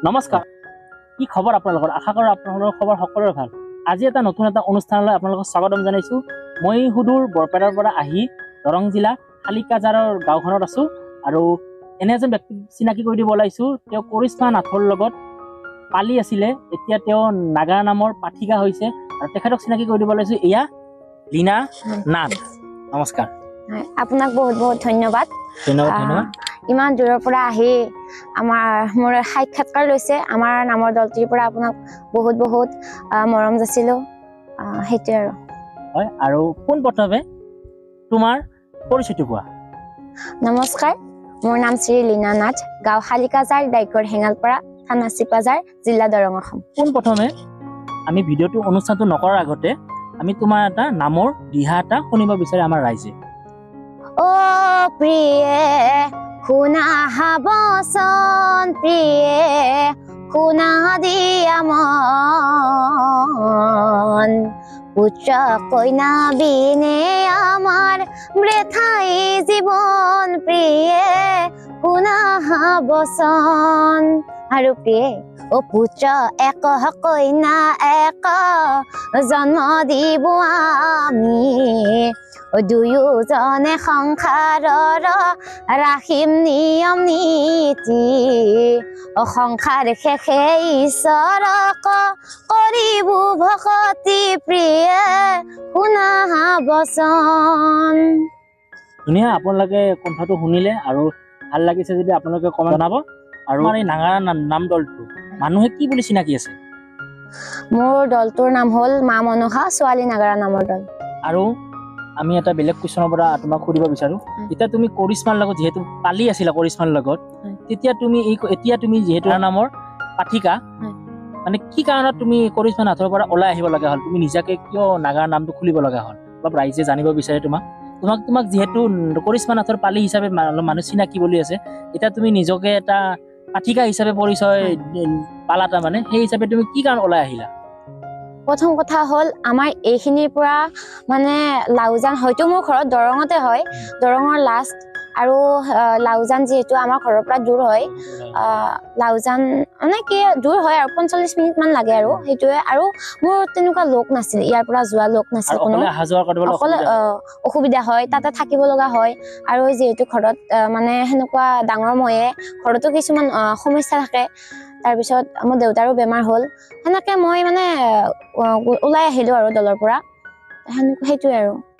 নমস্কাৰ কি খবৰ আপোনালোকৰ আশা কৰোঁ আপোনালোকৰ খবৰ সকলোৰে ভাল আজি এটা নতুন এটা অনুষ্ঠানলৈ আপোনালোকক স্বাগতম জনাইছোঁ মই সুদূৰ বৰপেটাৰ পৰা আহি দৰং জিলা শালিকাজাৰৰ গাঁওখনত আছোঁ আৰু এনে এজন ব্যক্তি চিনাকি কৰি দিব ওলাইছোঁ তেওঁ কৰিশ্মা নাথৰ লগত পালি আছিলে এতিয়া তেওঁ নাগা নামৰ পাঠিকা হৈছে আৰু তেখেতক চিনাকি কৰি দিব ওলাইছোঁ এয়া লীনা নাথ নমস্কাৰ আপোনাক বহুত বহুত ধন্যবাদ ধন্যবাদ ইমান দূৰৰ পৰা আহি মোৰ সাক্ষাৎকাৰ লৈছে আমাৰ নামৰ দলটিৰ পৰা আপোনাক বহুত বহুত মৰম যাচিলোঁ সেইটোৱে আৰু হয় আৰু পোনপ্ৰথমে তোমাৰ পৰিচয়টো কোৱা নমস্কাৰ মোৰ নাম শ্ৰী লীনা নাথ গাঁও শালিকাজাৰ ডাইকৰ হেঙালপাৰা থানা চিপাজাৰ জিলা দৰং অসম পোনপ্ৰথমে আমি ভিডিঅ'টো অনুষ্ঠানটো নকৰাৰ আগতে আমি তোমাৰ এটা নামৰ দিহা এটা শুনিব বিচাৰে আমাৰ ৰাইজে অ প্ৰিয়ে শুনা বচন প্ৰিয়ে শুনা দিয়া মন পুত্ৰ কইনা বিনে আমাৰ বৃথাই জীৱন প্ৰিয়ে শুনা বচন আৰু প্ৰিয়ে অ পুত্ৰ এক কইনা এক জন্ম দিব আমি দুয়োজনে সংসাৰৰ ৰাখিম নিয়ম নীতি সংসাৰ শেষে ঈশ্বৰক কৰিব ভকতি প্ৰিয়ে শুনা বচন ধুনীয়া আপোনালোকে কণ্ঠটো শুনিলে আৰু ভাল লাগিছে যদি আপোনালোকে কমেণ্ট জনাব আৰু আমাৰ এই নাগাৰা নাম দলটো মানুহে কি বুলি চিনাকি আছে মোৰ দলটোৰ নাম হ'ল মা মনসা ছোৱালী নাগাৰা নামৰ দল আৰু আমি এটা বেলেগ কুৱেশ্যনৰ পৰা তোমাক সুধিব বিচাৰো এতিয়া তুমি কৰিশ্মাৰ লগত যিহেতু পালি আছিলা কৰিশ্মাৰ লগত তেতিয়া তুমি এতিয়া তুমি যিহেতু নামৰ পাঠিকা মানে কি কাৰণত তুমি কৰিশ্মা নাথৰ পৰা ওলাই আহিব লগা হ'ল তুমি নিজাকে কিয় নাগাৰ নামটো খুলিব লগা হ'ল অলপ ৰাইজে জানিব বিচাৰে তোমাক যিহেতু কৰিশ্মা নাথৰ পালি হিচাপে মানুহ চিনাকি বুলি আছে এতিয়া তুমি নিজকে এটা পাঠিকা হিচাপে পৰিচয় পালা তাৰমানে সেই হিচাপে তুমি কি কাৰণ ওলাই আহিলা প্ৰথম কথা হ'ল আমাৰ এইখিনিৰ পৰা মানে লাউজান হয়তো মোৰ ঘৰত দৰঙতে হয় দৰঙৰ লাষ্ট আৰু লাউজান যিহেতু আমাৰ ঘৰৰ পৰা দূৰ হয় লাউজান মানে কি দূৰ হয় আৰু 45 মিনিট মান লাগে আৰু সেইটোৱে আৰু মোৰ তেনেকুৱা লোক নাছিল ইয়াৰ পৰা যোৱা লোক নাছিল কোনো অকলে অসুবিধা হয় তাতে থাকিব লগা হয় আৰু যিহেতু ঘৰত মানে সেনেকুৱা ডাঙৰ ময়ে ঘৰতো কিছুমান সমস্যা থাকে তাৰপিছত মোৰ দেউতাৰো বেমাৰ হ'ল সেনেকে মই মানে ওলাই আহিলো আৰু দলৰ পৰা সেইটোৱে আৰু